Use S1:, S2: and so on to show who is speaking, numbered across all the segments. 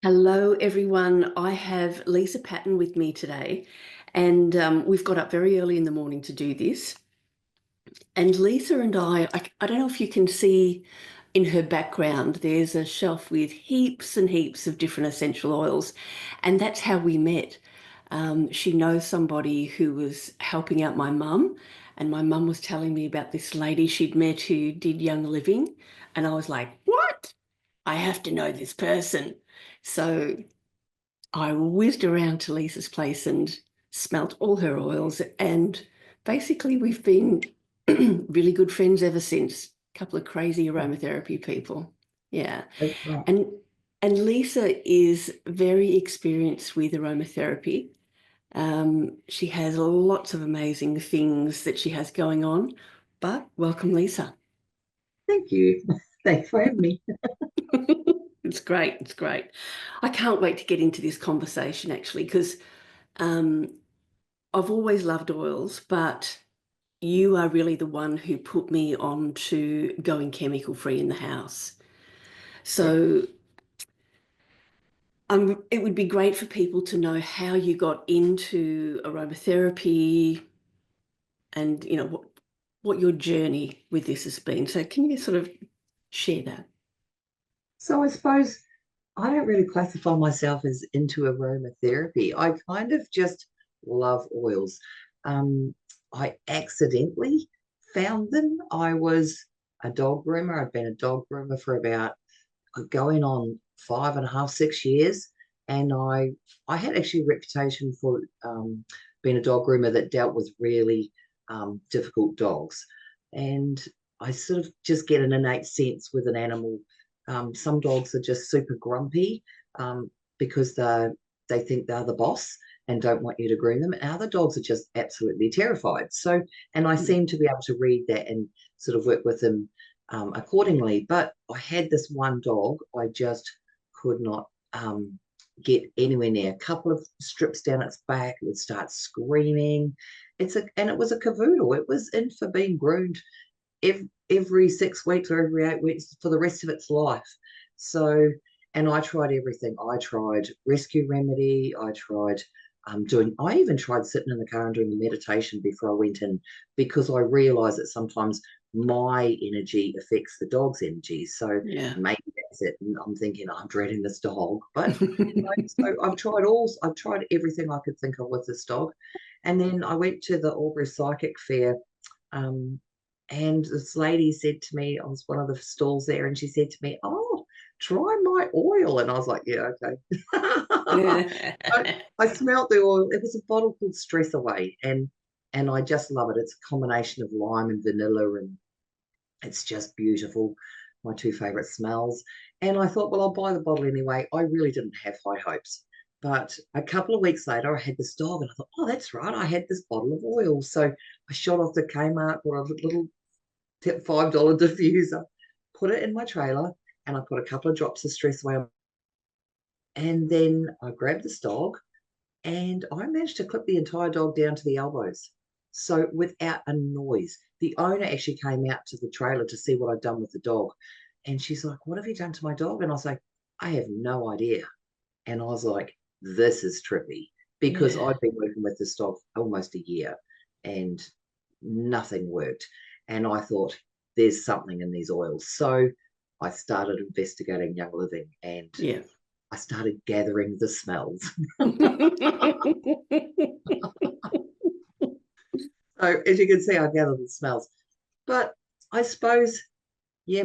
S1: Hello, everyone. I have Lisa Patten with me today, and we've got up very early in the morning to do this. And Lisa and I don't know if you can see in her background, there's a shelf with heaps and heaps of different essential oils, and that's how we met. She knows somebody who was helping out my mum, and my mum was telling me about this lady she'd met who did Young Living, and I was like, "What? I have to know this person." So I whizzed around to Lisa's place and smelt all her oils, and basically we've been really good friends ever since. A couple of crazy aromatherapy people. Yeah.
S2: That's right.
S1: And Lisa is very experienced with aromatherapy. She has lots of amazing things that she has going on. But welcome, Lisa.
S2: Thank you. Thanks for having me.
S1: It's great. It's great. I can't wait to get into this conversation actually, because um, I've always loved oils, but you are really the one who put me on to going chemical free in the house.
S2: Yeah.
S1: So it would be great for people to know how you got into aromatherapy and what your journey with this has been. So can you sort of share that?
S2: So I suppose I don't really classify myself as into aromatherapy. I kind of just love oils. Um, I accidentally found them. I was a dog groomer. I've been a dog groomer for about going on 5.5, 6 years. And I had actually a reputation for being a dog groomer that dealt with really difficult dogs. And I sort of just get an innate sense with an animal. Some dogs are just super grumpy because they think they're the boss and don't want you to groom them. And other dogs are just absolutely terrified. So, and I
S1: Mm.
S2: seem to be able to read that and sort of work with them accordingly. But I had this one dog I just could not get anywhere near. A couple of strips down its back, it would start screaming. And it was a cavoodle. It was in for being groomed every 6 weeks or every 8 weeks for the rest of its life. So, and I tried everything. I tried rescue remedy. I even tried sitting in the car and doing the meditation before I went in because I realized that sometimes my energy affects the dog's energy. So
S1: Yeah.
S2: maybe that's it. And I'm thinking, I'm dreading this dog. But so I've tried everything I could think of with this dog. And then I went to the Albury Psychic Fair, um, and this lady said to me, I was one of the stalls there, and she said to me, "Oh, try my oil." And I was like, "Yeah, okay." I, I smelled the oil. It was a bottle called Stress Away, and I just love it. It's a combination of lime and vanilla, and it's just beautiful. My two favorite smells. And I thought, well, I'll buy the bottle anyway. I really didn't have high hopes. But a couple of weeks later, I had this dog, and I thought, oh, that's right. I had this bottle of oil. So I shot off to Kmart, bought a little $5 diffuser, put it in my trailer, and I put a couple of drops of Stress Away. And then I grabbed this dog, and I managed to clip the entire dog down to the elbows. So without a noise. The owner actually came out to the trailer to see what I'd done with the dog. And she's like, "What have you done to my dog?" And I was like, "I have no idea." And I was like, "This is trippy," because
S1: Yeah.
S2: I'd been working with this dog almost a year and nothing worked. And I thought, there's something in these oils. So I started investigating Young Living, and
S1: Yeah.
S2: I started gathering the smells. So as you can see, I gather the smells. But I suppose, yeah,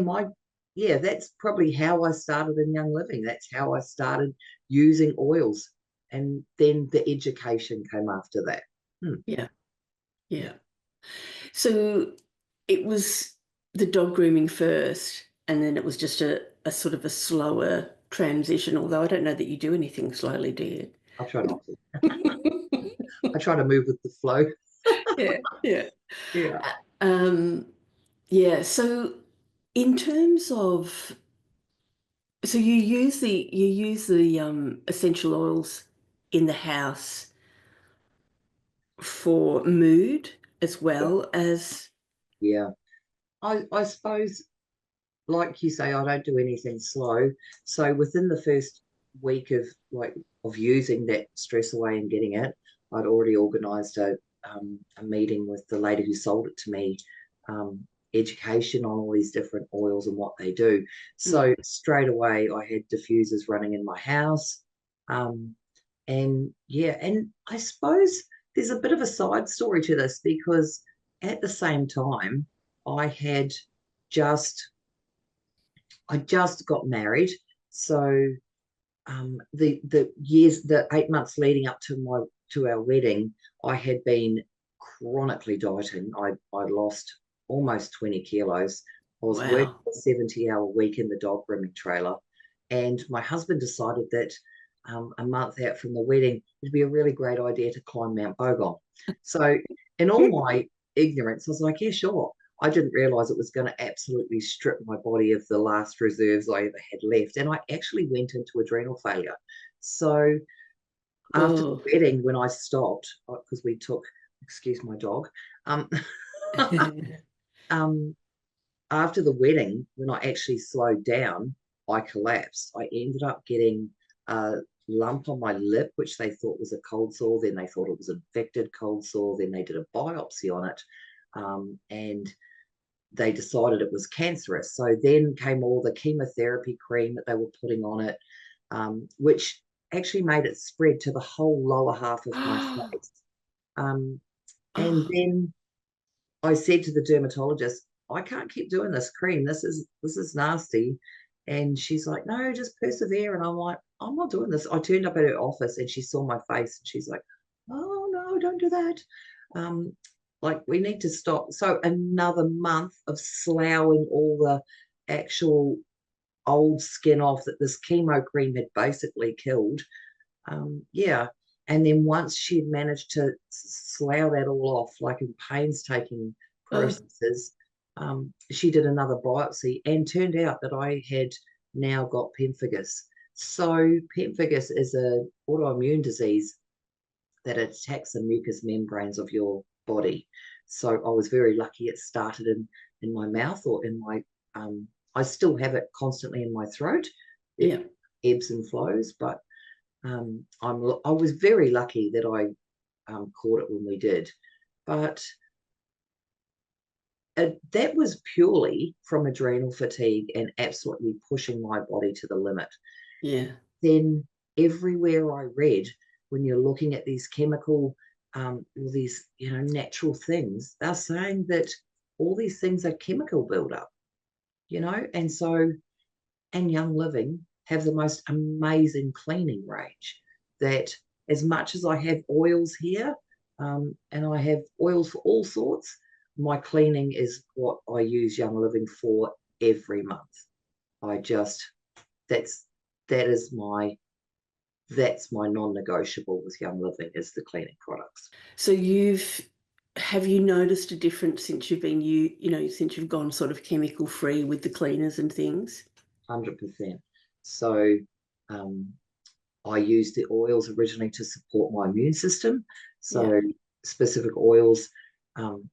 S2: that's probably how I started in Young Living. That's how I started using oils. And then the education came after that. Hmm.
S1: Yeah. Yeah. So it was the dog grooming first, and then it was just a sort of a slower transition, although I don't know that you do anything slowly, do you?
S2: I try not to. I try to move with the flow.
S1: Yeah, yeah.
S2: Yeah.
S1: Um, yeah, so in terms of so you use the essential oils in the house for mood as well as
S2: Yeah. I suppose, like you say, I don't do anything slow. So within the first week of using that stress away and getting it, I'd already organised a meeting with the lady who sold it to me, um, education on all these different oils and what they do.
S1: Mm.
S2: So straight away, I had diffusers running in my house. Um, and yeah, and I suppose there's a bit of a side story to this because at the same time, I had just I just got married. So the 8 months leading up to our wedding, I had been chronically dieting. I lost almost 20 kilos. I was working
S1: Wow.
S2: a 70-hour week in the dog grooming trailer, and my husband decided that a month out from the wedding, it'd be a really great idea to climb Mount Bogon. So, in all my ignorance, I was like, yeah, sure. I didn't realize it was going to absolutely strip my body of the last reserves I ever had left. And I actually went into adrenal failure. So after the
S1: Oh.
S2: wedding, when I stopped, because we took, excuse my dog, um, um, after the wedding, when I actually slowed down, I collapsed. I ended up getting a lump on my lip, which they thought was a cold sore. Then they thought it was an infected cold sore. Then they did a biopsy on it. And they decided it was cancerous. So then came all the chemotherapy cream that they were putting on it, which actually made it spread to the whole lower half of my face. Um, and
S1: Oh.
S2: then I said to the dermatologist, I can't keep doing this cream. This is nasty. And she's like, no, just persevere. And I'm like, I'm not doing this. I turned up at her office and she saw my face and she's like, oh no, don't do that. Um, like we need to stop. So another month of sloughing all the actual old skin off that this chemo cream had basically killed. Yeah. And then once she had managed to slough that all off, like in painstaking
S1: Oh.
S2: processes, she did another biopsy and turned out that I had now got pemphigus. So pemphigus is an autoimmune disease that attacks the mucous membranes of your body. So I was very lucky it started in my mouth or in my I still have it constantly in my throat. It
S1: Yeah.
S2: ebbs and flows, but I was very lucky that I caught it when we did. But that was purely from adrenal fatigue and absolutely pushing my body to the limit.
S1: Yeah.
S2: Then everywhere I read, when you're looking at these chemical, all these natural things, they're saying that all these things are chemical buildup, and so and Young Living have the most amazing cleaning range. That as much as I have oils here, and I have oils for all sorts, my cleaning is what I use Young Living for every month. I just that's that is my that's my non-negotiable with Young Living is the cleaning products.
S1: So have you noticed a difference since you've been since you've gone sort of chemical free with the cleaners and things?
S2: 100%. So um, I used the oils originally to support my immune system.
S1: Yeah.
S2: So specific oils,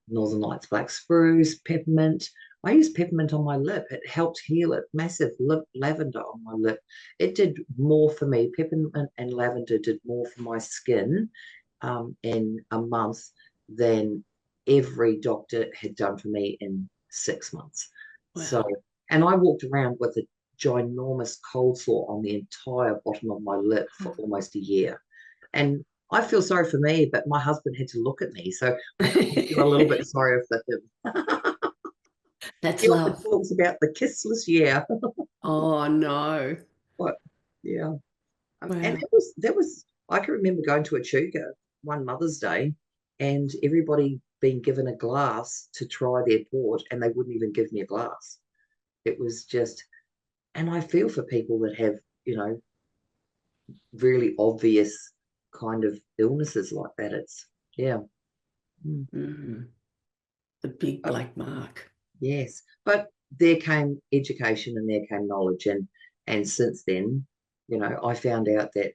S2: Northern Lights black spruce, peppermint. I used peppermint on my lip. It helped heal it. Massive lip lavender on my lip. It did more for me. Peppermint and lavender did more for my skin in a month than every doctor had done for me in 6 months. So,
S1: Wow.
S2: and I walked around with a ginormous cold sore on the entire bottom of my lip for almost a year. And I feel sorry for me, but my husband had to look at me. So I kind of feel a little bit sorry for him.
S1: That's
S2: He often
S1: love.
S2: talks about the kissless year.
S1: Oh no.
S2: But yeah. And
S1: Wow.
S2: that was I can remember going to a chuka one Mother's Day and everybody being given a glass to try their port and they wouldn't even give me a glass. It was just, and I feel for people that have, you know, really obvious kind of illnesses like that. It's, yeah. Mm.
S1: Mm. The big
S2: But
S1: black mark.
S2: yes. But there came education and there came knowledge. And since then, I found out that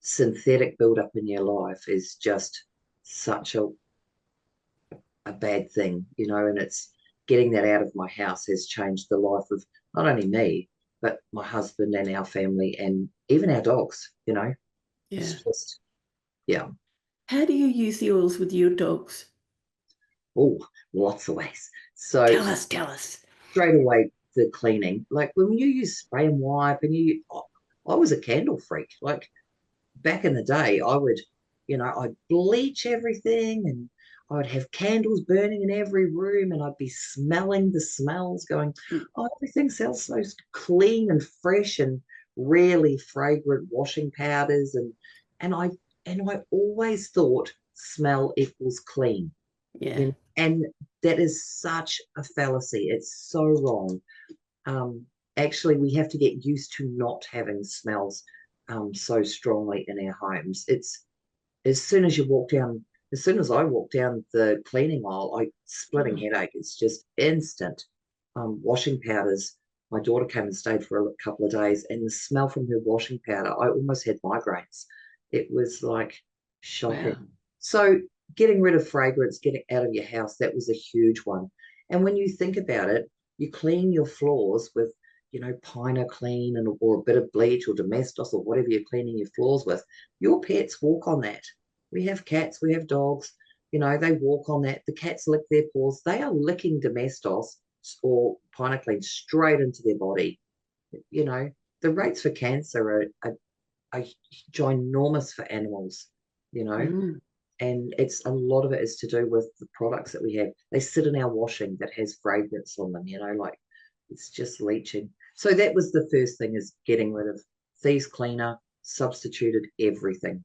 S2: synthetic buildup in your life is just such a bad thing, and it's getting that out of my house has changed the life of not only me, but my husband and our family and even our dogs,
S1: Yeah.
S2: it's just, yeah.
S1: How do you use the oils with your dogs?
S2: Oh, lots of ways. So
S1: Tell us, tell us.
S2: straight away, the cleaning, like when you use spray and wipe and I was a candle freak. Like back in the day, I'd bleach everything and I'd have candles burning in every room and I'd be smelling the smells going,
S1: Mm,
S2: oh, everything smells so clean and fresh and really fragrant washing powders and I and I always thought smell equals clean,
S1: yeah.
S2: and that is such a fallacy. It's so wrong. um, Actually, we have to get used to not having smells so strongly in our homes. It's as soon as you walk down, as soon as I walk down the cleaning aisle, I splitting
S1: Oh,
S2: headache. It's just instant. Washing powders. My daughter came and stayed for a couple of days, and the smell from her washing powder, I almost had migraines. It was like shocking.
S1: wow.
S2: So getting rid of fragrance, getting out of your house, that was a huge one. And when you think about it, you clean your floors with, Pine Clean or a bit of bleach or Domestos or whatever you're cleaning your floors with. Your pets walk on that. We have cats, we have dogs, they walk on that. The cats lick their paws. They are licking Domestos or Pine Clean straight into their body. You know, the rates for cancer are ginormous for animals, you know,
S1: Mm,
S2: and it's a lot of it is to do with the products that we have. They sit in our washing that has fragrance on them, like it's just leaching. So that was the first thing, is getting rid of Thieves Cleaner, substituted everything.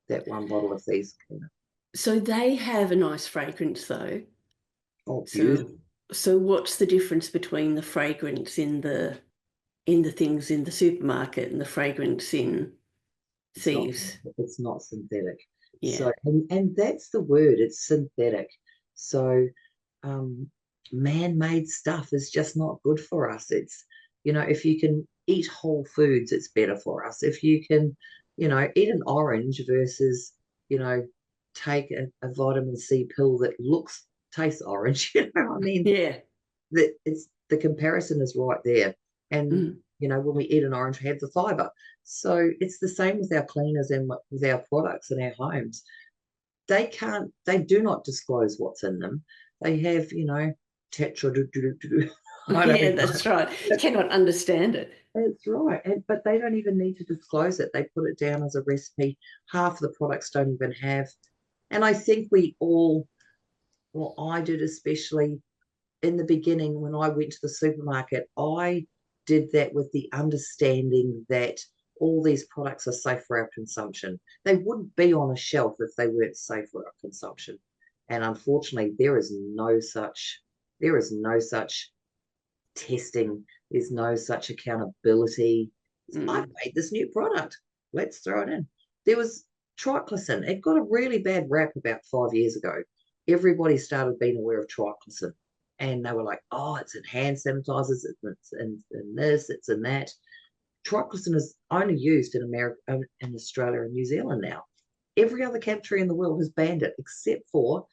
S2: That one bottle of Thieves Cleaner.
S1: so they have a nice fragrance though.
S2: Oh,
S1: So
S2: beautiful.
S1: so what's the difference between the fragrance in the things in the supermarket and the fragrance in
S2: It's not
S1: Thieves?
S2: it's not synthetic.
S1: Yeah.
S2: So and that's the word, it's synthetic. So um man-made stuff is just not good for us. It's, if you can eat whole foods, it's better for us. If you can, eat an orange versus, you know, take a vitamin C pill that tastes orange, I mean,
S1: Yeah.
S2: that it's the comparison is right there. And
S1: Mm,
S2: when we eat an orange, we have the fiber. So it's the same with our cleaners and with our products in our homes. They do not disclose what's in them. They have, tetra. I don't
S1: yeah,
S2: know.
S1: that's right. Cannot understand it.
S2: That's right. But they don't even need to disclose it. They put it down as a recipe. Half the products don't even have. And I think we all, well, I did especially in the beginning when I went to the supermarket, I did that with the understanding that all these products are safe for our consumption. They wouldn't be on a shelf if they weren't safe for our consumption. And unfortunately, there is no such testing. There's no such accountability. I've
S1: Mm,
S2: made this new product. Let's throw it in. There was triclosan. It got a really bad rap about 5 years ago. Everybody started being aware of triclosan. And they were like, oh, it's in hand sanitizers, it's in this, it's in that. Triclosan is only used in America, in Australia and New Zealand now. Every other country in the world has banned it except for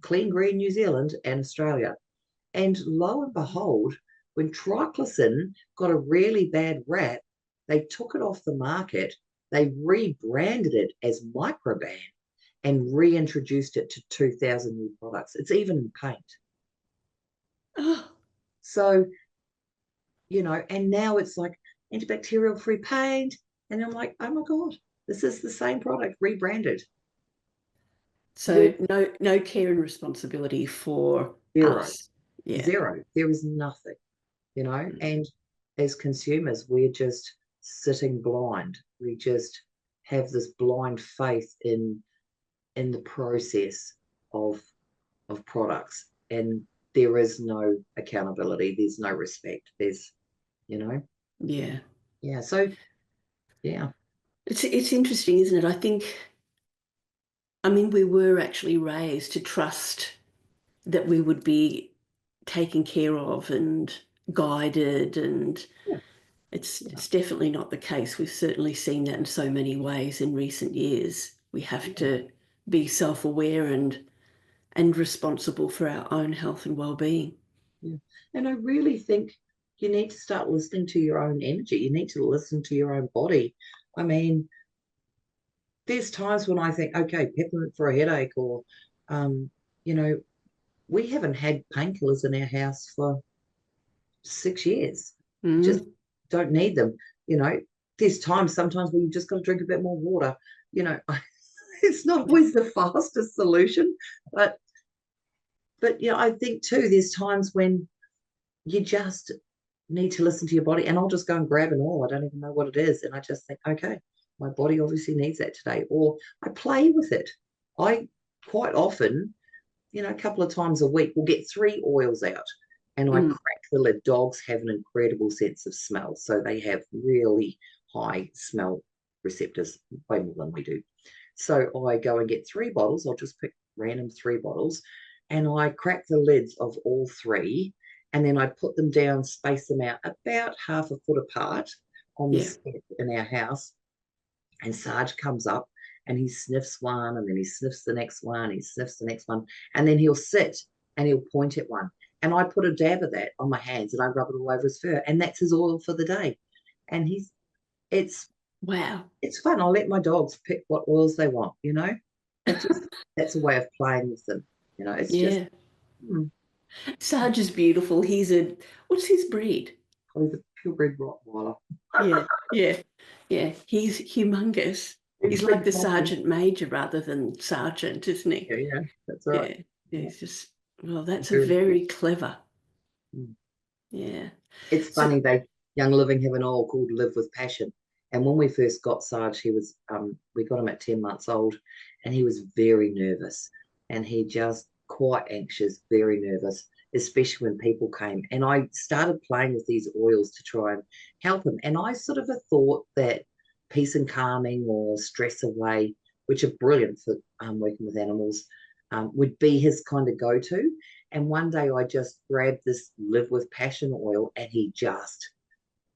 S2: Clean Green New Zealand and Australia. And lo and behold, when triclosan got a really bad rap, they took it off the market. They rebranded it as Microban and reintroduced it to 2,000 new products. It's even in paint.
S1: oh,
S2: So, and now it's like antibacterial free paint. And I'm like, oh my God, this is the same product rebranded
S1: so
S2: with
S1: no care and responsibility for
S2: zero,
S1: us. Yeah.
S2: zero. There is nothing,
S1: Mm,
S2: and as consumers, we're just sitting blind. We just have this blind faith in the process of products, and there is no accountability. There's no respect. There's, you know,
S1: yeah.
S2: yeah. So yeah,
S1: It's interesting, isn't it? I mean, we were actually raised to trust that we would be taken care of and guided, and
S2: yeah, yeah,
S1: it's definitely not the case. We've certainly seen that in so many ways in recent years. We have
S2: yeah,
S1: to be self-aware and responsible for our own health and well-being.
S2: yeah. And I really think you need to start listening to your own energy. You need to listen to your own body. I mean, there's times when I think, okay, peppermint for a headache, or, um, you know, we haven't had painkillers in our house for 6 years. Just
S1: Mm.
S2: don't need them. You know, there's times sometimes where you just got to drink a bit more water. You know, it's not always the fastest solution, but I think too, there's times when you just need to listen to your body. And I'll just go and grab an oil. I don't even know what it is. And I just think, okay, my body obviously needs that today. Or I play with it. I quite often, a couple of times a week, will get 3 oils out and I
S1: Mm.
S2: crack the lid. Dogs have an incredible sense of smell. So they have really high smell receptors, way more than we do. So I go and get 3 bottles. I'll just pick random 3 bottles and I crack the lids of all 3. And then I put them down, space them out about half a foot apart on the
S1: Yeah.
S2: step in our house. And Sarge comes up and he sniffs one, and then he sniffs the next one, he sniffs the next one, and then he'll sit and he'll point at one. And I put a dab of that on my hands and I rub it all over his fur, and that's his oil for the day. And it's
S1: Wow.
S2: it's fun. I'll let my dogs pick what oils they want, It just that's a way of playing with them. It's just
S1: Yeah.
S2: mm,
S1: Sarge is beautiful. What's his breed?
S2: he's a purebred Rottweiler.
S1: Yeah. Yeah. Yeah. He's humongous. He's
S2: Big,
S1: like
S2: big
S1: the
S2: puppy.
S1: sergeant major rather than sergeant, isn't he?
S2: Yeah, yeah, that's right.
S1: Yeah. Yeah.
S2: Yeah,
S1: He's just, well, that's a
S2: very cute.
S1: very clever.
S2: Mm.
S1: Yeah.
S2: It's
S1: So,
S2: funny, they Young Living have an oil called Live with Passion. And when we first got Sarge, he was we got him at 10 months old, and he was very nervous, and he just quite anxious, very nervous, especially when people came. And I started playing with these oils to try and help him. And I sort of thought that peace and calming or stress away, which are brilliant for working with animals, would be his kind of go-to. And one day I just grabbed this Live with Passion oil, and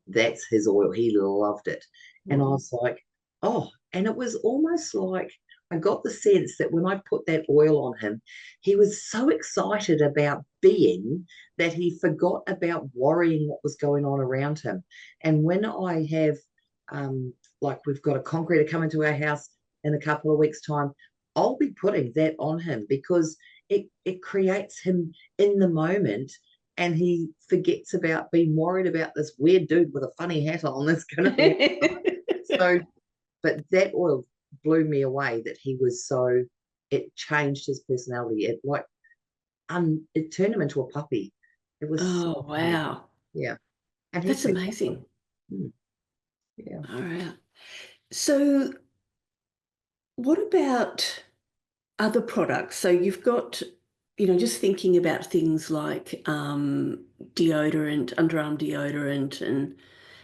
S2: that's his oil. He loved it. And I was like, oh, and it was almost like I got the sense that when I put that oil on him, he was so excited about being that he forgot about worrying what was going on around him. And when I have, like, we've got a concreter come into our house in a couple of weeks' time, I'll be putting that on him because it creates him in the moment, and he forgets about being worried about this weird dude with a funny hat on that's going to be. So, but that oil blew me away that he was so, it changed his personality. It turned him into a puppy. It was so
S1: oh,
S2: funny.
S1: wow.
S2: Yeah. And he
S1: That's
S2: picked up on
S1: amazing.
S2: it. Yeah.
S1: All right. So, what about other products? So you've got, just thinking about things like deodorant, underarm deodorant, and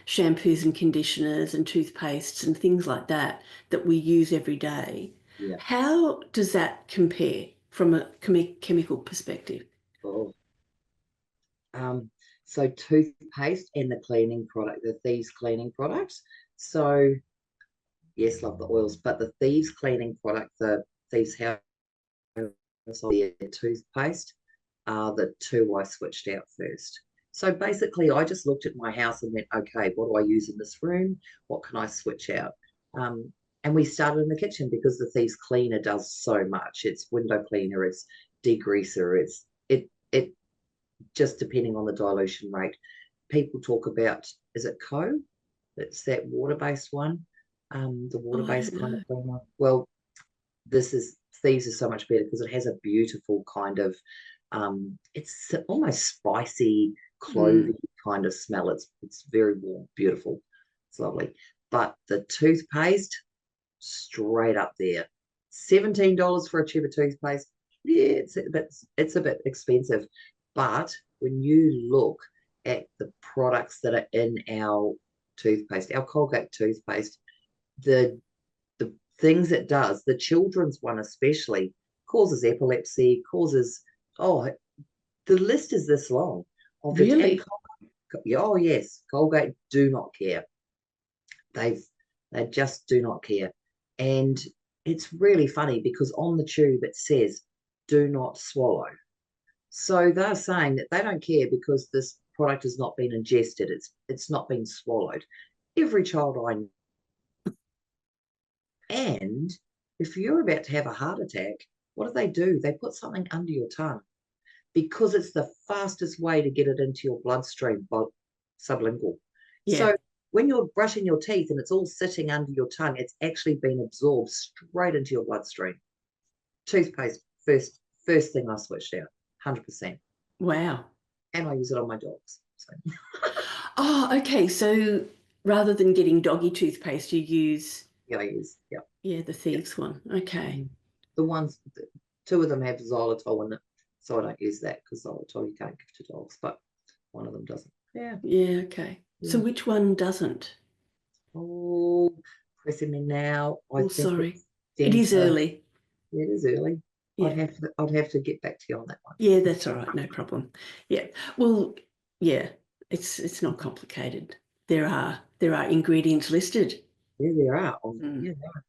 S1: shampoos and conditioners and toothpastes and things like that that we use every day.
S2: Yeah.
S1: How does that compare from a chemical perspective?
S2: Oh. Um, so toothpaste and the cleaning product, the Thieves cleaning products. So yes, love the oils, but the Thieves cleaning product, the Thieves House toothpaste are the two I switched out first. So basically, I just looked at my house and went, okay, what do I use in this room? What can I switch out? Um, and we started in the kitchen because the Thieves cleaner does so much. It's window cleaner, it's degreaser, it just depending on the dilution rate. People talk about, is it Co? It's that water-based one, the
S1: Oh, I
S2: water-based
S1: don't
S2: kind of
S1: know.
S2: cleaner. Well, this is Thieves is so much better because it has a beautiful kind of it's almost spicy, clovey
S1: Mm.
S2: kind of smell. It's very warm, beautiful. It's lovely. But the toothpaste, straight up there. $17 for a tube of toothpaste. Yeah, it's a bit expensive. But when you look at the products that are in our toothpaste, our Colgate toothpaste, the the things it does, the children's one especially, causes epilepsy, causes, oh, the list is this long of the, and
S1: Really?
S2: oh yes, Colgate do not care. They've, they just do not care. And it's really funny because on the tube it says, do not swallow. So they're saying that they don't care because this product has not been ingested. It's not been swallowed. Every child I know. And if you're about to have a heart attack, what do? They put something under your tongue because it's the fastest way to get it into your bloodstream, sublingual.
S1: Yeah.
S2: So when you're brushing your teeth and it's all sitting under your tongue, it's actually been absorbed straight into your bloodstream. Toothpaste, first thing I switched out, 100%.
S1: Wow.
S2: And I use it on my dogs. So
S1: Oh, okay. So rather than getting doggy toothpaste, you use,
S2: yeah, I use, yeah.
S1: yeah, the
S2: Yeah.
S1: thieves one. Okay.
S2: The ones, two of them have xylitol in it, so I don't use that because xylitol you can't give to dogs, but one of them doesn't. Yeah,
S1: Yeah, okay. So
S2: yeah.
S1: which one doesn't?
S2: Oh, pressing me now. I
S1: Oh,
S2: think
S1: sorry.
S2: it's
S1: It is
S2: Denta.
S1: early.
S2: Yeah, it is early.
S1: Yeah.
S2: I'd have to get back to you on that one.
S1: Yeah, that's all right. No problem. Yeah. Well, yeah, it's not complicated. There are ingredients listed.
S2: Yeah, there are.
S1: Mm,
S2: Yeah, there are.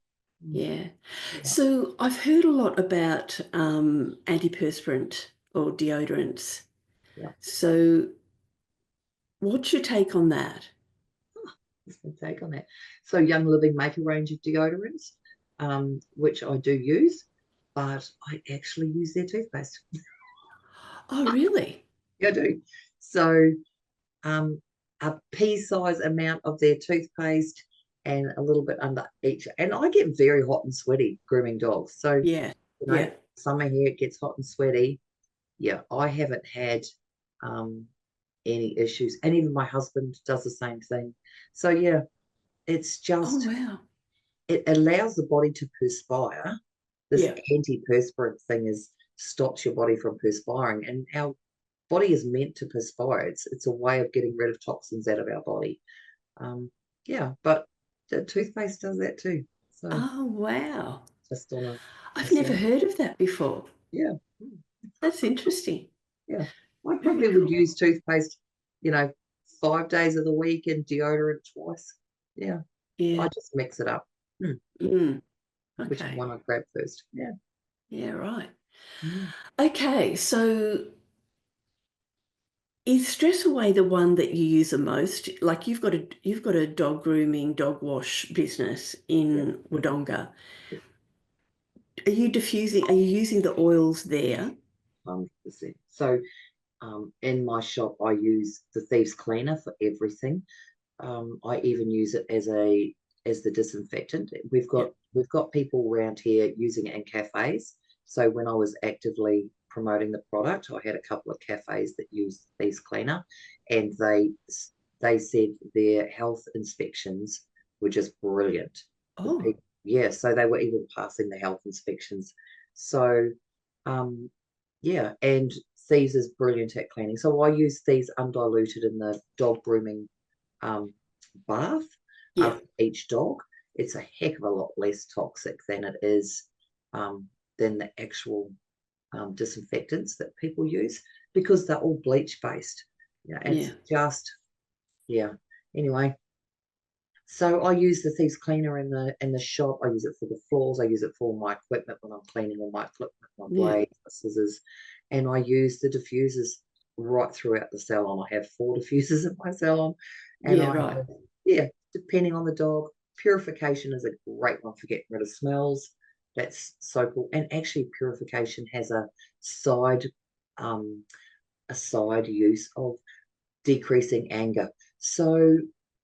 S1: yeah.
S2: Yeah,
S1: So I've heard a lot about antiperspirant or deodorants.
S2: yeah.
S1: So what's your take on that?
S2: That's my take on that. So Young Living make a range of deodorants, which I do use, but I actually use their toothpaste.
S1: Oh, really?
S2: Yeah, I do. So um, a pea-size amount of their toothpaste and a little bit under each. And I get very hot and sweaty grooming dogs. So,
S1: Yeah.
S2: you know,
S1: Yeah.
S2: summer here it gets hot and sweaty. Yeah, I haven't had um, any issues. And even my husband does the same thing. So, yeah, it's
S1: Oh,
S2: just,
S1: wow.
S2: it allows the body to perspire. This
S1: Yeah.
S2: antiperspirant thing stops your body from perspiring. And our body is meant to perspire. It's a way of getting rid of toxins out of our body. Um, yeah, but the toothpaste does that too. So
S1: Oh, wow.
S2: just on a
S1: I've never
S2: side.
S1: heard of that before.
S2: Yeah,
S1: That's interesting.
S2: yeah. I
S1: Very
S2: probably would
S1: cool.
S2: use toothpaste, you know, 5 days of the week and deodorant twice. Yeah, I
S1: Yeah.
S2: just mix it up. Hmm.
S1: Mm.
S2: Which
S1: Okay.
S2: one I grab first? Yeah.
S1: Yeah, right.
S2: Mm.
S1: Okay, so is Stress Away the one that you use the most? Like you've got a dog grooming, dog wash business
S2: Yeah,
S1: in Wodonga.
S2: yeah,
S1: Are you using the oils there?
S2: 100%. So in my shop, I use the Thieves Cleaner for everything. I even use it as the disinfectant.
S1: Yeah.
S2: We've got people around here using it in cafes. So when I was actively promoting the product, I had a couple of cafes that used Thieves Cleaner, and they said their health inspections were just brilliant. The
S1: Oh,
S2: people, yeah, so they were even passing the health inspections. So um, yeah, and Thieves is brilliant at cleaning. So I use Thieves undiluted in the dog grooming um, bath
S1: yeah.
S2: for each dog. It's a heck of a lot less toxic than it is than the actual disinfectants that people use because they're all bleach based. Yeah,
S1: Yeah.
S2: it's just yeah. Anyway, so I use the Thieves Cleaner in the shop. I use it for the floors. I use it for my equipment when I'm cleaning all my equipment, my
S1: Yeah.
S2: blades, my scissors, and I use the diffusers right throughout the salon. I have 4 diffusers in my salon, and
S1: Yeah,
S2: I
S1: right.
S2: have yeah, depending on the dog. Purification is a great one for getting rid of smells. That's so cool. And actually, purification has side um, a side use of decreasing anger. So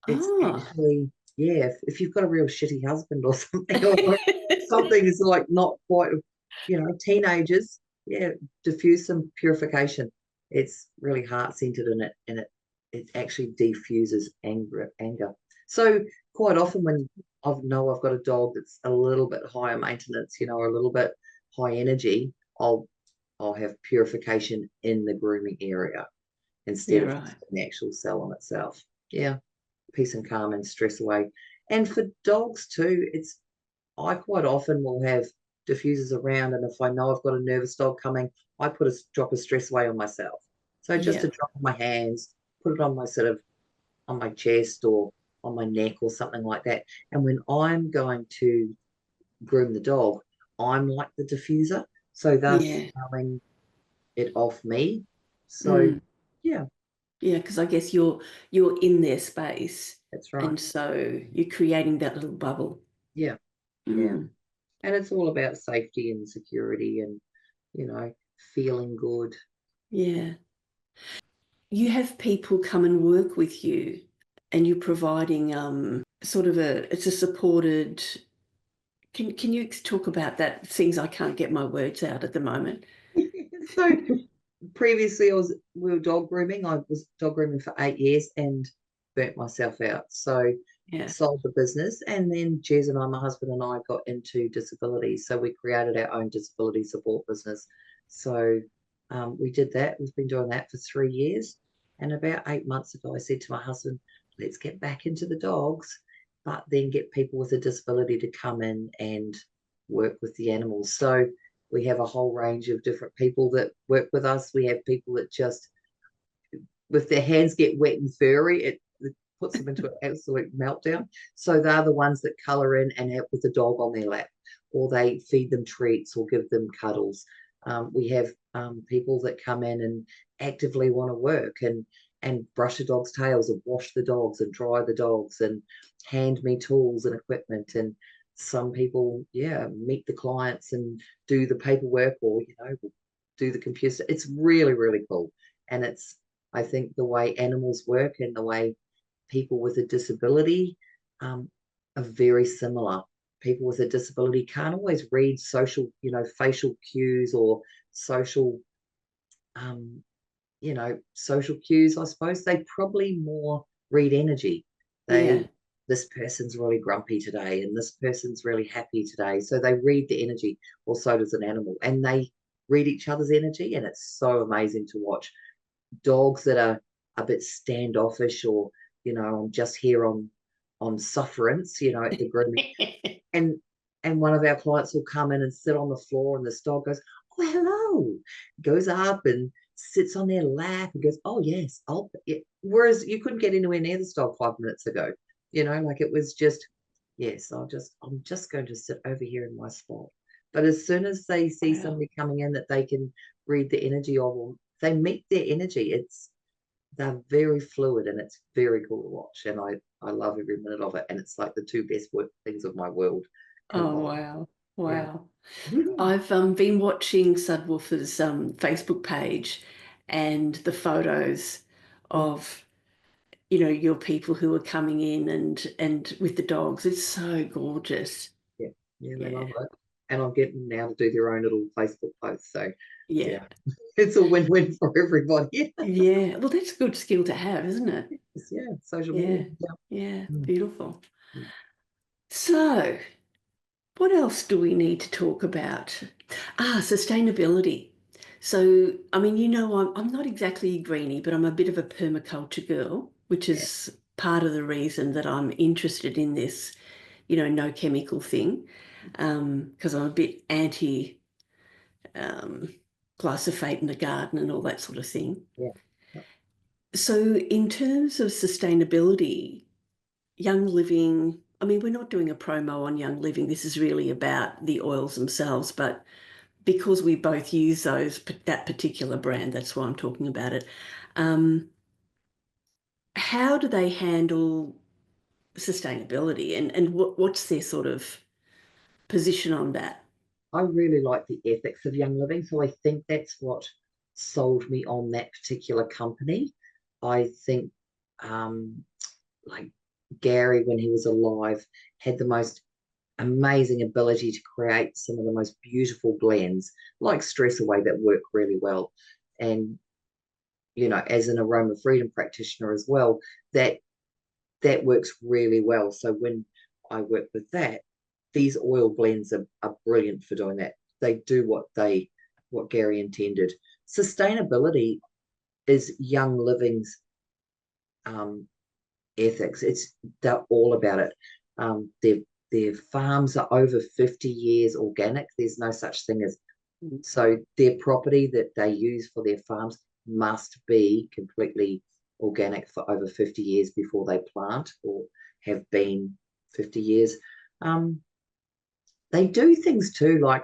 S2: it's
S1: Oh.
S2: actually, yeah, if you've got a real shitty husband or something, or something is like not quite, teenagers, yeah, diffuse some purification. It's really heart centered in it, and it actually diffuses anger. So quite often when I've got a dog that's a little bit higher maintenance, or a little bit high energy, I'll have purification in the grooming area
S1: Yeah,
S2: instead of
S1: right.
S2: just the actual salon itself. Yeah, peace and calm and stress away. And for dogs too, I quite often will have diffusers around, and if I know I've got a nervous dog coming, I put a drop of stress away on myself. So just
S1: Yeah.
S2: a drop on my hands, put it on my sort of on my chest or on my neck or something like that. And when I'm going to groom the dog, I'm like the diffuser, so they're
S1: Yeah.
S2: smelling it off me. So
S1: Mm.
S2: yeah,
S1: Yeah, because I guess you're in their space,
S2: That's right.
S1: and so you're creating that little bubble.
S2: Yeah, yeah.
S1: Mm,
S2: And it's all about safety and security and, feeling good.
S1: yeah. You have people come and work with you, and you're providing sort of it's a supported. Can you talk about that? Things I can't get my words out at the moment.
S2: So previously we were dog grooming. I was dog grooming for 8 years and burnt myself out. So
S1: Yeah,
S2: sold the business, and then Jez and I, my husband and I, got into disability. So we created our own disability support business. So we did that. We've been doing that for 3 years. And about 8 months ago, I said to my husband, let's get back into the dogs, but then get people with a disability to come in and work with the animals. So we have a whole range of different people that work with us. We have people that just, with their hands get wet and furry, it puts them into an absolute meltdown. So they're the ones that color in and have with the dog on their lap, or they feed them treats or give them cuddles. We have people that come in and actively want to work and brush the dogs' tails and wash the dogs and dry the dogs and hand me tools and equipment. And some people, yeah, meet the clients and do the paperwork, or do the computer. It's really, really cool. And I think the way animals work and the way people with a disability are very similar. People with a disability can't always read social, facial cues or social, um, social cues, I suppose. They probably more read energy.
S1: yeah.
S2: This person's really grumpy today and this person's really happy today. So they read the energy, or so does an animal. And they read each other's energy. And it's so amazing to watch dogs that are a bit standoffish, or I'm just here on sufferance, at the grooming, and one of our clients will come in and sit on the floor, and this dog goes, oh, hello, goes up and sits on their lap and goes, oh yes, I'll yeah. Whereas you couldn't get anywhere near this dog 5 minutes ago, like it was just, yes, I'm just going to sit over here in my spot. But as soon as they see
S1: Wow.
S2: somebody coming in that they can read the energy of, or they meet their energy, they're very fluid, and it's very cool to watch. And I love every minute of it. And it's like the two best things of my world
S1: Oh,
S2: combined.
S1: wow.
S2: Yeah.
S1: Wow. I've been watching Sud-Woofa's Facebook page and the photos
S2: Yeah.
S1: of, your people who are coming in and with the dogs. It's so gorgeous.
S2: Yeah. Yeah, they
S1: Yeah.
S2: love it. And I'm getting now to do their own little Facebook posts. So
S1: Yeah.
S2: yeah, it's a win-win for everybody.
S1: Yeah. Well, that's a good skill to have, isn't it?
S2: Yeah, social media.
S1: Yeah.
S2: Yeah.
S1: Yeah.
S2: Mm.
S1: Beautiful.
S2: Mm.
S1: So, what else do we need to talk about? Sustainability. So, I mean, I'm not exactly a greenie, but I'm a bit of a permaculture girl, which
S2: Yeah.
S1: is part of the reason that I'm interested in this, no chemical thing, because I'm a bit anti um, glyphosate in the garden and all that sort of thing.
S2: Yeah. Yeah.
S1: So, in terms of sustainability, Young Living, I mean, we're not doing a promo on Young Living. This is really about the oils themselves, but because we both use that particular brand, that's why I'm talking about it. Um, how do they handle sustainability, and what's their sort of position on that?
S2: I really like the ethics of Young Living. So I think that's what sold me on that particular company. I think um, like Gary, when he was alive, had the most amazing ability to create some of the most beautiful blends, like Stress Away, that work really well. And as an aroma freedom practitioner as well, that works really well. So when I work with that, these oil blends are brilliant for doing that. They do what Gary intended. Sustainability is Young Living's um, ethics. They're all about it. Their farms are over 50 years organic. There's no such thing as, so their property that they use for their farms must be completely organic for over 50 years before they plant, or have been 50 years. Um, they do things too, like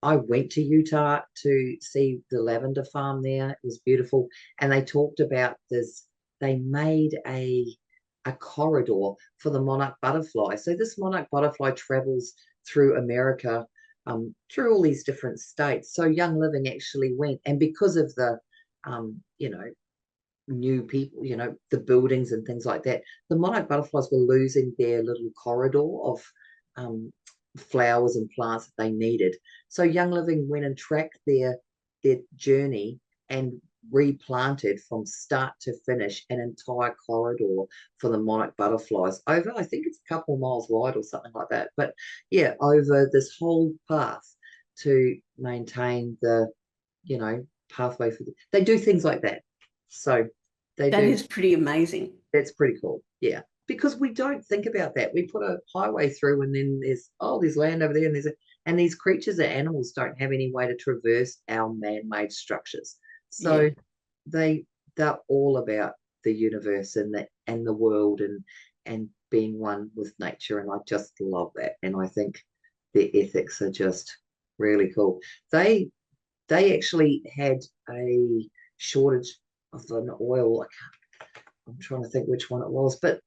S2: I went to Utah to see the lavender farm there. It was beautiful. And they talked about this, they made a corridor for the monarch butterfly. So this monarch butterfly travels through America, through all these different states. So Young Living actually went, and because of the you know, new people, the buildings and things like that, the monarch butterflies were losing their little corridor of um, flowers and plants that they needed. So Young Living went and tracked their journey and replanted from start to finish an entire corridor for the monarch butterflies over, I think it's a couple of miles wide or something like that. But yeah, over this whole path to maintain the, pathway for they do things like that. So they
S1: That
S2: do.
S1: is pretty amazing.
S2: That's pretty cool. Yeah. Because we don't think about that. We put a highway through and then there's land over there and and these creatures and animals don't have any way to traverse our man-made structures.
S1: Yeah.
S2: So they they're all about the universe and the world and being one with nature. And I just love that. And I think their ethics are just really cool. They they actually had a shortage of an oil. I'm trying to think which one it was, but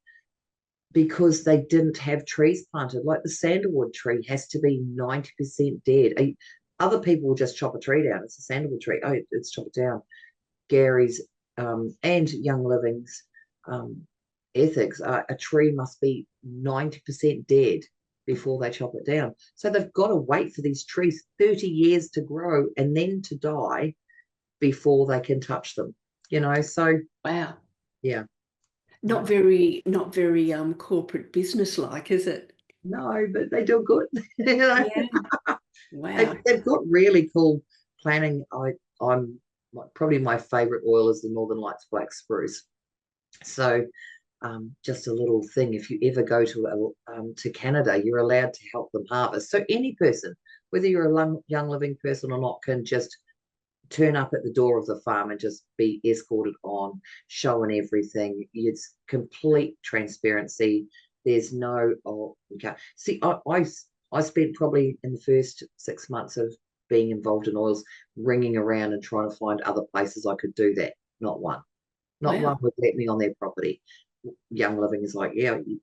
S2: because they didn't have trees planted, like the sandalwood tree has to be 90% dead. Other people will just chop a tree down. It's a sandalwood tree. Oh, it's chop it down. Gary's and Young Living's um, ethics are a tree must be 90% dead before they chop it down. So they've got to wait for these trees 30 years to grow and then to die before they can touch them. So
S1: Wow.
S2: yeah.
S1: Not very corporate business like, is it?
S2: No, but they do good. you know,
S1: Yeah.
S2: they've,
S1: Wow.
S2: they've got really cool planning. I'm probably my favorite oil is the Northern Lights black spruce. So just a little thing. If you ever go to Canada, you're allowed to help them harvest. So any person, whether you're a young living person or not, can just turn up at the door of the farm and just be escorted on, showing everything. It's complete transparency. There's no, oh, we can't. See, I spent probably in the first 6 months of being involved in oils ringing around and trying to find other places I could do that. Not one. Not one
S1: Wow.
S2: would let me on their property. Young Living is like, yeah, you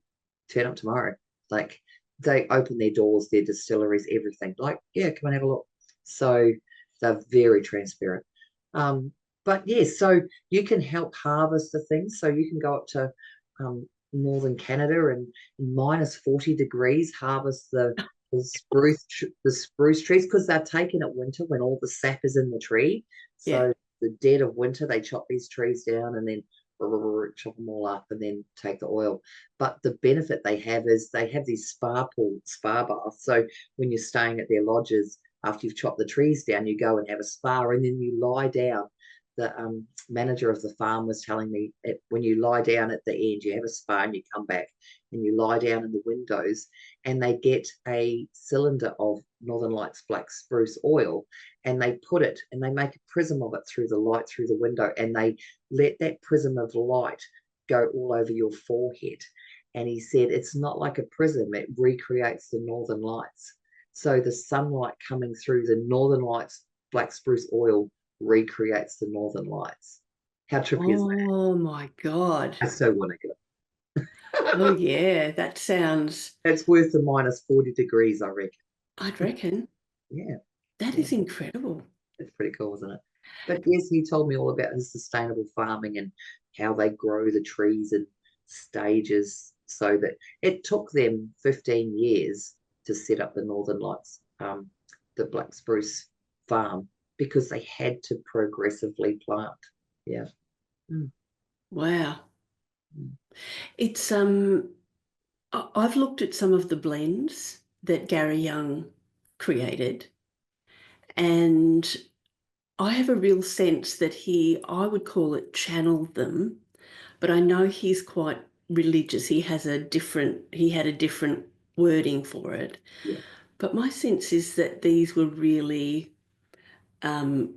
S2: turn up tomorrow. Like they open their doors, their distilleries, everything. Like, yeah, come and have a look. So they're very transparent. Um, but yes, yeah, so you can help harvest the things. So you can go up to northern Canada and in minus 40 degrees harvest the spruce trees because they're taken at winter when all the sap is in the tree.
S1: Yeah.
S2: So the dead of winter, they chop these trees down and then chop them all up and then take the oil. But the benefit they have is they have these spa baths. So when you're staying at their lodges, after you've chopped the trees down, you go and have a spa and then you lie down. The manager of the farm was telling me when you lie down at the end, you have a spa and you come back and you lie down in the windows and they get a cylinder of Northern Lights black spruce oil and they put it and they make a prism of it through the light through the window and they let that prism of light go all over your forehead. And he said it's not like a prism, it recreates the Northern Lights. So the sunlight coming through the Northern Lights black spruce oil recreates the Northern Lights. How trippy is that?
S1: Oh my God.
S2: I so want to
S1: Oh
S2: go.
S1: yeah, that sounds,
S2: It's worth the minus 40 degrees, I reckon.
S1: I'd reckon.
S2: Yeah,
S1: That
S2: yeah.
S1: is incredible.
S2: It's pretty cool, isn't it? But yes, he told me all about his sustainable farming and how they grow the trees in stages so that it took them 15 years to set up the Northern Lights, the black spruce farm, because they had to progressively plant. Yeah. Mm,
S1: Wow.
S2: mm.
S1: It's I've looked at some of the blends that Gary Young created, and I have a real sense that I would call it channeled them, but I know he's quite religious. He had a different wording for it.
S2: Yeah.
S1: But my sense is that these were really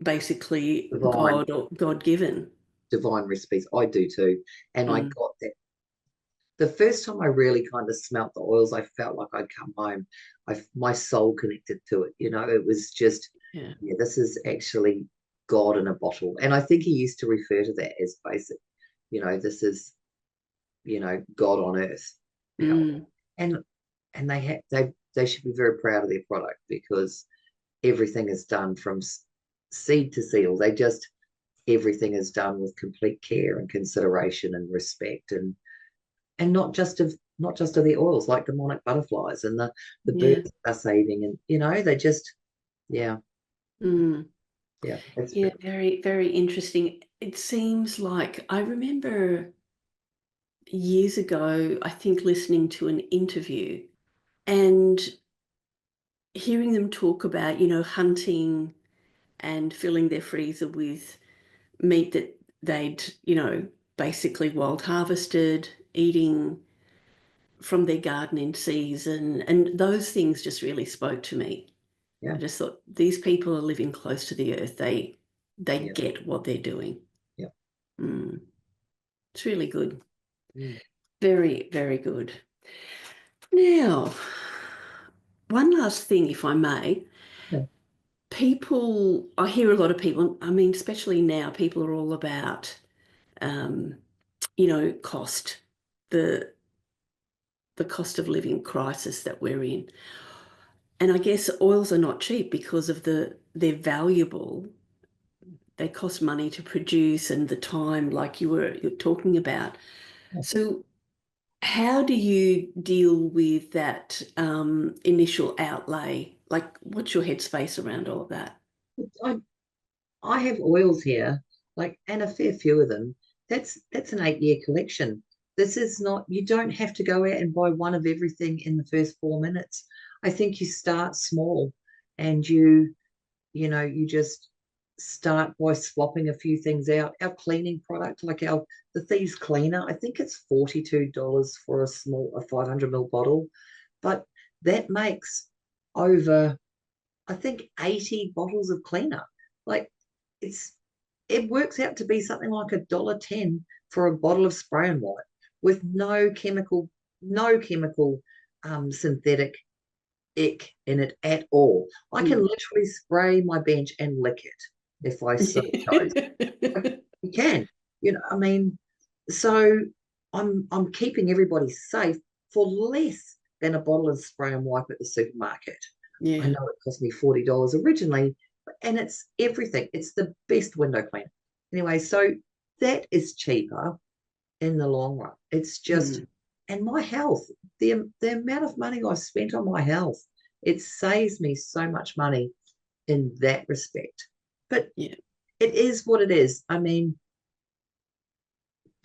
S1: basically
S2: Divine,
S1: God or God given.
S2: divine recipes. I do too. And I
S1: Mm.
S2: got that. the first time I really kind of smelt the oils, I felt like I'd come home. My soul connected to it. It was just,
S1: Yeah.
S2: yeah, this is actually God in a bottle. And I think he used to refer to that as basic, this is, God on earth. How
S1: Mm.
S2: and and they should be very proud of their product because everything is done from seed to seal. Everything is done with complete care and consideration and respect, and not just of the oils like the monarch butterflies and the
S1: Yeah.
S2: birds are saving, and they just, yeah,
S1: Mm.
S2: yeah, it's
S1: Yeah,
S2: pretty.
S1: very, very interesting. It seems like I remember years ago, I think listening to an interview and hearing them talk about, hunting and filling their freezer with meat that they'd, basically wild harvested, eating from their garden in season. And those things just really spoke to me. I
S2: Yeah,
S1: just thought these people are living close to the earth. They
S2: yeah,
S1: get what they're doing.
S2: yeah.
S1: Mm. It's really good.
S2: Mm,
S1: Very, very good. Now, one last thing, if I may.
S2: yeah,
S1: I hear a lot of people, I mean, especially now, people are all about, um, cost, the the cost of living crisis that we're in. And I guess oils are not cheap because they're valuable. They cost money to produce and the time, like you're talking about.
S2: yeah.
S1: So how do you deal with that initial outlay? Like, what's your headspace around all of that?
S2: I, I have oils here, like, and a fair few of them. That's an 8-year collection. This is not, you don't have to go out and buy one of everything in the first 4 minutes. I think you start small and you just start by swapping a few things out. Our cleaning product, like the Thieves Cleaner, I think it's $42 for a 500 ml bottle, but that makes over, I think, 80 bottles of cleaner. Like, it's it works out to be something like $1.10 for a bottle of spray and wipe with no chemical synthetic ick in it at all. I can
S1: Mm.
S2: literally spray my bench and lick it if I so chose. You can, I mean, so I'm keeping everybody safe for less than a bottle of spray and wipe at the supermarket. I
S1: Yeah.
S2: know it cost me $40 originally, and it's everything. It's the best window cleaner. Anyway, so that is cheaper in the long run. It's just,
S1: Mm.
S2: and my health, the amount of money I've spent on my health, it saves me so much money in that respect. But
S1: Yeah.
S2: it is what it is. I mean,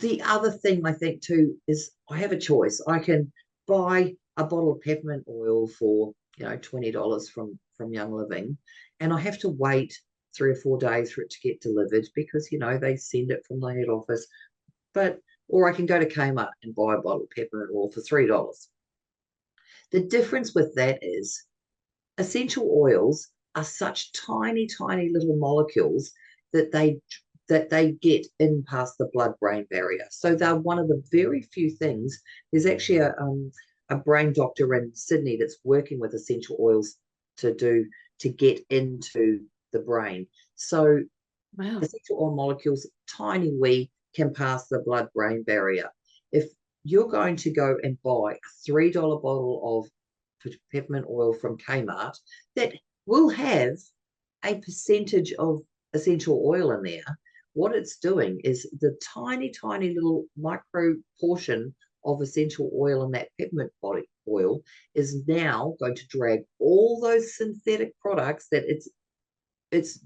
S2: the other thing I think too is I have a choice. I can buy a bottle of peppermint oil for $20 from Young Living, and I have to wait 3 or 4 days for it to get delivered because they send it from the head office. But or I can go to Kmart and buy a bottle of peppermint oil for $3. The difference with that is essential oils are such tiny, tiny little molecules that they get in past the blood-brain barrier. So they're one of the very few things. There's actually a brain doctor in Sydney that's working with essential oils to get into the brain. So
S1: Wow.
S2: essential oil molecules, tiny wee, can pass the blood-brain barrier. If you're going to go and buy a $3 bottle of peppermint oil from Kmart, that will have a percentage of essential oil in there, what it's doing is the tiny, tiny little micro portion of essential oil in that peppermint body oil is now going to drag all those synthetic products that it's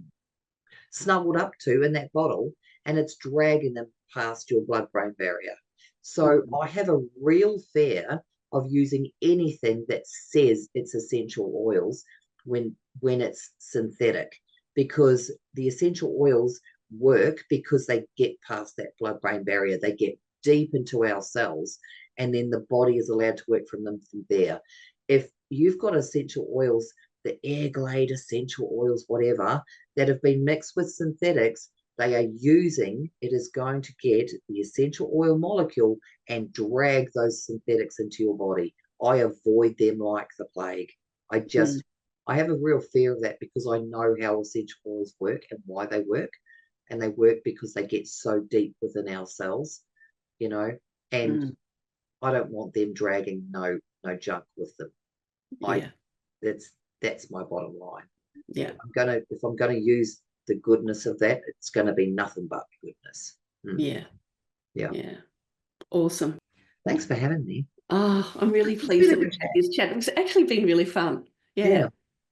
S2: snuggled up to in that bottle, and it's dragging them past your blood brain barrier. So
S1: Mm.
S2: I have a real fear of using anything that says it's essential oils when it's synthetic, because the essential oils work because they get past that blood brain barrier, they get deep into our cells, and then the body is allowed to work from them from there. If you've got essential oils, the air glade essential oils, whatever, that have been mixed with synthetics, they are using, it is going to get the essential oil molecule and drag those synthetics into your body. I avoid them like the plague. I
S1: Mm,
S2: just, I have a real fear of that because I know how essential oils work and why they work. And they work because they get so deep within our cells, you know, and
S1: mm,
S2: I don't want them dragging no junk with them. I
S1: yeah,
S2: that's my bottom line.
S1: yeah,
S2: If I'm gonna use the goodness of that, it's gonna be nothing but goodness. Mm,
S1: yeah,
S2: yeah.
S1: yeah. Awesome.
S2: Thanks for having me.
S1: Oh, I'm really
S2: It's been
S1: pleased
S2: a
S1: that
S2: good
S1: we've had
S2: chat.
S1: this chat. It's actually been really fun.
S2: Yeah.
S1: Yeah.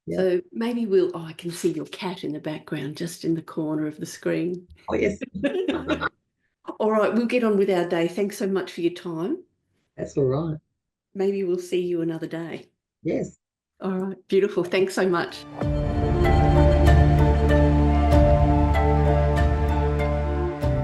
S2: Yeah.
S1: So maybe I can see your cat in the background, just in the corner of the screen.
S2: Oh yes.
S1: All right, we'll get on with our day. Thanks so much for your time.
S2: That's all right.
S1: Maybe we'll see you another day.
S2: Yes.
S1: All right, beautiful. Thanks so much.